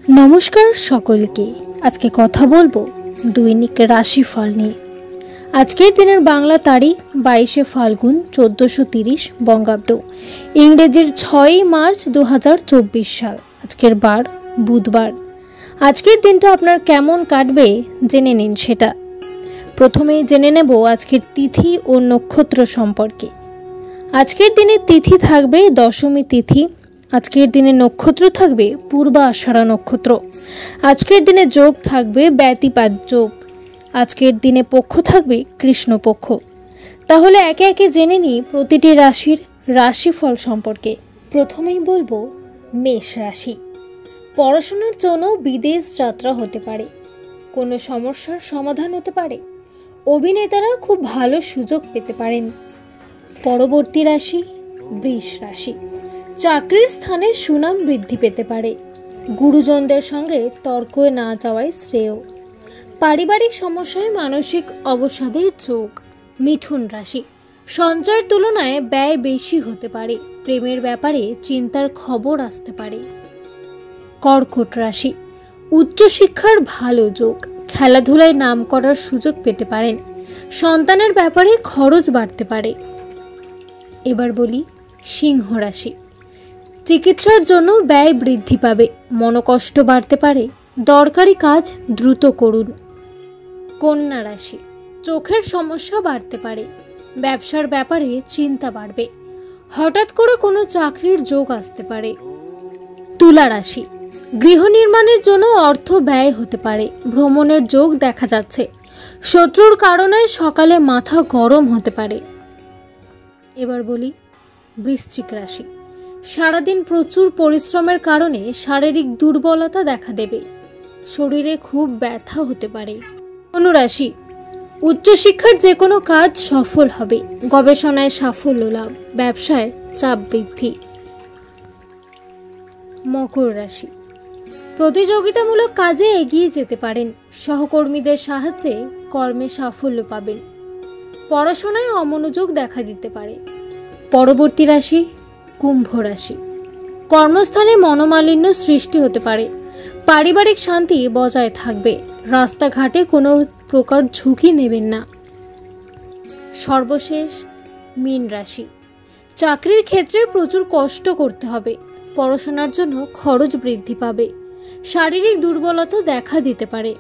নমস্কার সকলকে। আজকে কথা বলবো দৈনিক রাশিফল নিয়ে। আজকের দিনের বাংলা তারিখ 22শে ফাল্গুন 1430 বঙ্গাব্দ, ইংরেজির 6ই মার্চ 2024 সাল। আজকের বার বুধবার। আজকের দিনটা আপনার কেমন কাটবে জেনে নিন সেটা। প্রথমেই জেনে নেব আজকের তিথি ও নক্ষত্র সম্পর্কে। আজকের দিনে তিথি থাকবে দশমী তিথি। আজকের দিনে নক্ষত্র থাকবে পূর্বা আষাঢ়া নক্ষত্র। আজকের দিনে যোগ থাকবে ব্যতিপাত যোগ। আজকের দিনে পক্ষ থাকবে কৃষ্ণপক্ষ। তাহলে একে একে জেনে নিই প্রতিটি রাশির রাশিফল সম্পর্কে। প্রথমেই বলবো মেষ রাশি। পড়াশোনার জন্য বিদেশ যাত্রা হতে পারে, কোনো সমস্যার সমাধান হতে পারে। অভিনেতারা খুব ভালো সুযোগ পেতে পারেন। পরবর্তী রাশি বৃষ রাশি। চাকরির স্থানে সুনাম বৃদ্ধি পেতে পারে। গুরুজনদের সঙ্গে তর্কে না যাওয়াই শ্রেয়। পারিবারিক সমস্যায় মানসিক অবসাদের যোগ। মিথুন রাশি। সঞ্চয়ের তুলনায় ব্যয় বেশি হতে পারে। প্রেমের ব্যাপারে চিন্তার খবর আসতে পারে। কর্কট রাশি। উচ্চশিক্ষার ভালো যোগ। খেলাধুলায় নাম করার সুযোগ পেতে পারেন। সন্তানের ব্যাপারে খরচ বাড়তে পারে। এবার বলি সিংহ রাশি। চিকিৎসার জন্য ব্যয় বৃদ্ধি পাবে। মনোকষ্ট বাড়তে পারে। দরকারি কাজ দ্রুত করুন। কন্যা রাশি। চোখের সমস্যা বাড়তে পারে। ব্যবসার ব্যাপারে চিন্তা বাড়বে। হঠাৎ করে কোনো চাকরির যোগ আসতে পারে। তুলা রাশি। গৃহ নির্মাণের জন্য অর্থ ব্যয় হতে পারে। ভ্রমণের যোগ দেখা যাচ্ছে। শত্রুর কারণে সকালে মাথা গরম হতে পারে। এবার বলি বৃশ্চিক রাশি। সারাদিন প্রচুর পরিশ্রমের কারণে শারীরিক দুর্বলতা দেখা দেবে। শরীরে খুব ব্যথা হতে পারে। ধনুরাশি। উচ্চশিক্ষার যে কোনো কাজ সফল হবে। গবেষণায় সাফল্য লাভ। ব্যবসায় চাপ বৃদ্ধি। মকর রাশি। প্রতিযোগিতামূলক কাজে এগিয়ে যেতে পারেন। সহকর্মীদের সাহায্যে কর্মে সাফল্য পাবেন। পড়াশোনায় অমনোযোগ দেখা দিতে পারে। পরবর্তী রাশি কুম্ভ রাশি। কর্মস্থানে মনোমালিন্য সৃষ্টি হতে পারে। পারিবারিক শান্তি বজায় থাকবে। রাস্তাঘাটে কোনো প্রকার ঝুঁকি নেবেন না। সর্বশেষ মীন রাশি। চাকরির ক্ষেত্রে প্রচুর কষ্ট করতে হবে। পড়াশোনার জন্য খরচ বৃদ্ধি পাবে। শারীরিক দুর্বলতা দেখা দিতে পারে।